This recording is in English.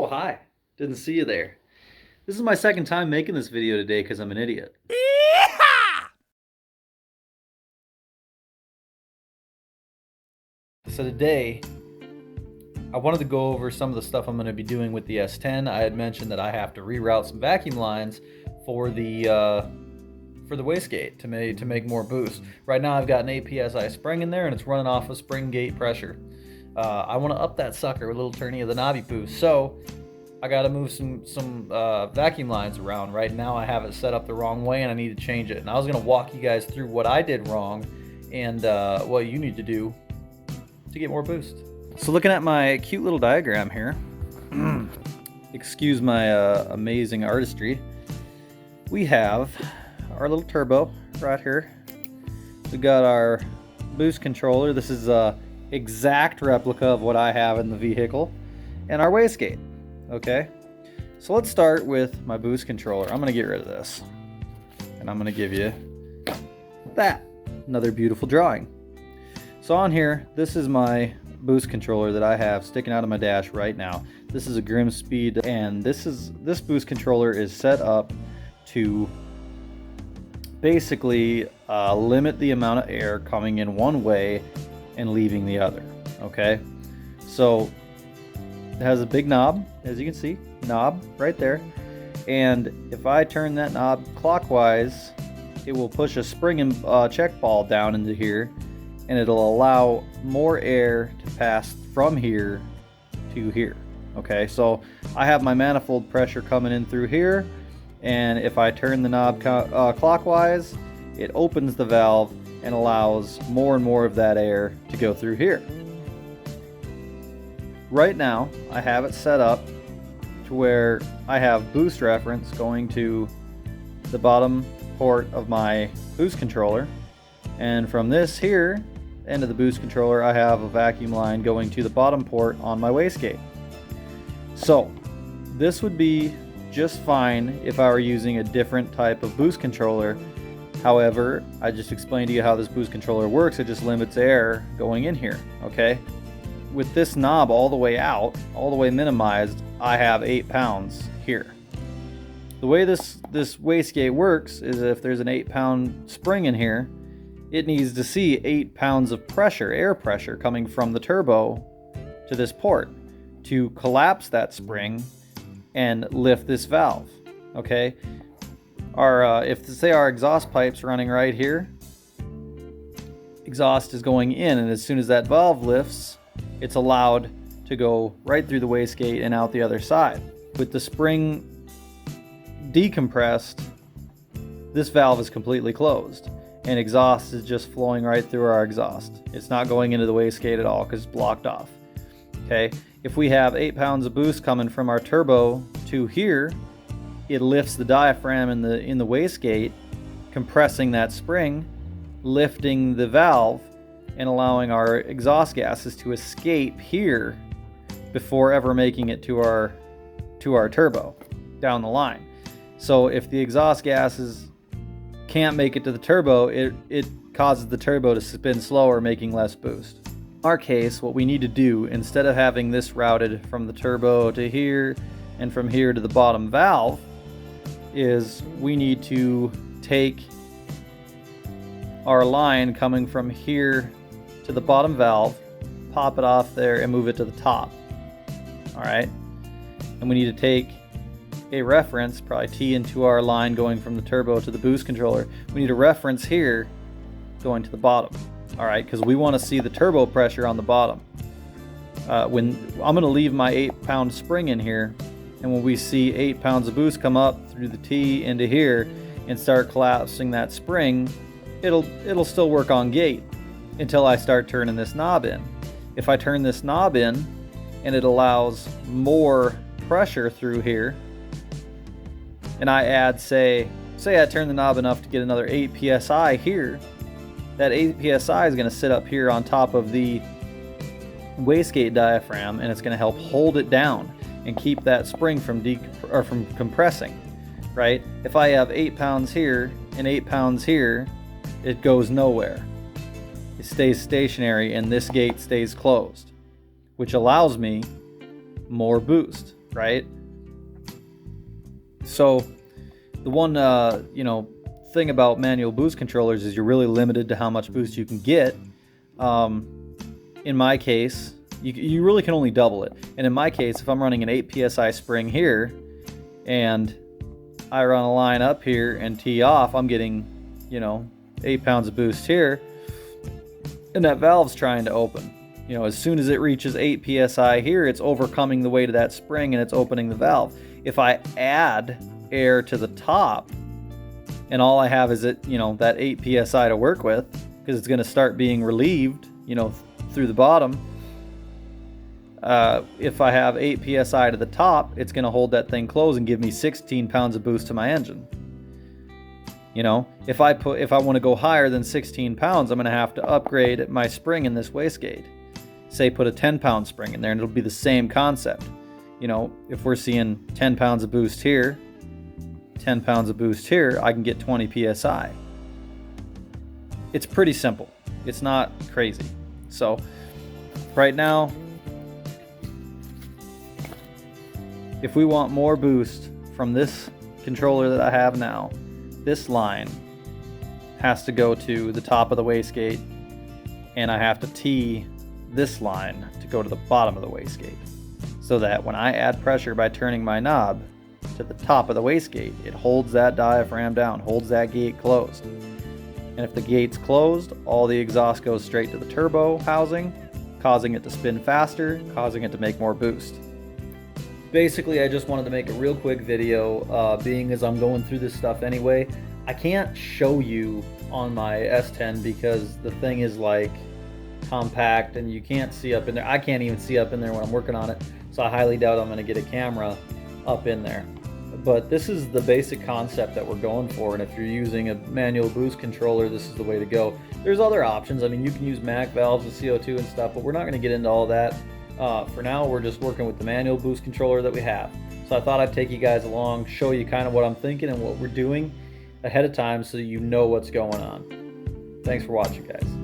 Oh, hi. Didn't see you there. This is my second time making this video today because I'm an idiot. So today, I wanted to go over some of the stuff I'm going to be doing with the S10. I had mentioned that I have to reroute some vacuum lines for the wastegate to make more boost. Right now I've got an 8 psi spring in there and it's running off of spring gate pressure. I want to up that sucker with a little turny of the knobby boost. So I got to move some vacuum lines around. Right now I have it set up the wrong way and I need to change it. And I was going to walk you guys through what I did wrong and what you need to do to get more boost. So looking at my cute little diagram here, excuse my amazing artistry, we have our little turbo right here. We got our boost controller. This is a exact replica of what I have in the vehicle, and our wastegate. Okay, so let's start with my boost controller. I'm gonna get rid of this and I'm gonna give you that, another beautiful drawing. So on here, this is my boost controller that I have sticking out of my dash right now. This is a Grimspeed, and this boost controller is set up to basically limit the amount of air coming in one way and leaving the other. Okay, so it has a big knob, as you can see, knob right there, and if I turn that knob clockwise, it will push a spring and check ball down into here, and it'll allow more air to pass from here to here. Okay, so I have my manifold pressure coming in through here, and if I turn the knob clockwise, it opens the valve and allows more and more of that air to go through here. Right now, I have it set up to where I have boost reference going to the bottom port of my boost controller, and from this here end of the boost controller, I have a vacuum line going to the bottom port on my wastegate. So this would be just fine if I were using a different type of boost controller. However, I just explained to you how this boost controller works. It just limits air going in here. Okay, with this knob all the way out, all the way minimized, I have 8 pounds here. The way this wastegate works is if there's an 8-pound spring in here, it needs to see 8 pounds of pressure, air pressure, coming from the turbo to this port to collapse that spring and lift this valve. Okay, if say our exhaust pipe's running right here, exhaust is going in, and as soon as that valve lifts, it's allowed to go right through the wastegate and out the other side. With the spring decompressed, this valve is completely closed, and exhaust is just flowing right through our exhaust. It's not going into the wastegate at all because it's blocked off. Okay, if we have 8 pounds of boost coming from our turbo to here, it lifts the diaphragm in the wastegate, compressing that spring, lifting the valve, and allowing our exhaust gases to escape here before ever making it to our turbo down the line. So if the exhaust gases can't make it to the turbo, it causes the turbo to spin slower, making less boost. In our case, what we need to do, instead of having this routed from the turbo to here and from here to the bottom valve, is we need to take our line coming from here to the bottom valve, pop it off there, and move it to the top. All right, and we need to take a reference, probably T into our line going from the turbo to the boost controller. We need a reference here going to the bottom. All right, because we want to see the turbo pressure on the bottom. When I'm going to leave my 8-pound spring in here, and when we see 8 pounds of boost come up through the T into here and start collapsing that spring, it'll still work on gate until I start turning this knob in. If I turn this knob in and it allows more pressure through here, and I add, say I turn the knob enough to get another 8 psi here, that 8 psi is going to sit up here on top of the wastegate diaphragm, and it's going to help hold it down and keep that spring from compressing. Right? If I have 8 pounds here and 8 pounds here, it goes nowhere. It stays stationary, and this gate stays closed, which allows me more boost. right? So the one thing about manual boost controllers is you're really limited to how much boost you can get. In my case, you really can only double it. And in my case, if I'm running an 8 psi spring here and I run a line up here and tee off, I'm getting 8 pounds of boost here, and that valve's trying to open. As soon as it reaches 8 psi here, it's overcoming the weight of that spring and it's opening the valve. If I add air to the top and all I have is that 8 psi to work with, because it's going to start being relieved through the bottom, if I have 8 psi to the top, it's going to hold that thing closed and give me 16 pounds of boost to my engine. If I want to go higher than 16 pounds, I'm going to have to upgrade my spring in this wastegate. Say put a 10 pound spring in there and it'll be the same concept. If we're seeing 10 pounds of boost here, 10 pounds of boost here, I can get 20 psi. It's pretty simple. It's not crazy. So right now, if we want more boost from this controller that I have now, this line has to go to the top of the wastegate, and I have to tee this line to go to the bottom of the wastegate, so that when I add pressure by turning my knob to the top of the wastegate, it holds that diaphragm down, holds that gate closed. And if the gate's closed, all the exhaust goes straight to the turbo housing, causing it to spin faster, causing it to make more boost. Basically, I just wanted to make a real quick video, being as I'm going through this stuff anyway. I can't show you on my S10 because the thing is like compact and you can't see up in there. I can't even see up in there when I'm working on it, so I highly doubt I'm going to get a camera up in there. But this is the basic concept that we're going for, and if you're using a manual boost controller, this is the way to go. There's other options. I mean, you can use MAC valves with CO2 and stuff, but we're not going to get into all that. For now, we're just working with the manual boost controller that we have. So I thought I'd take you guys along, show you kind of what I'm thinking and what we're doing ahead of time so you know what's going on. Thanks for watching, guys.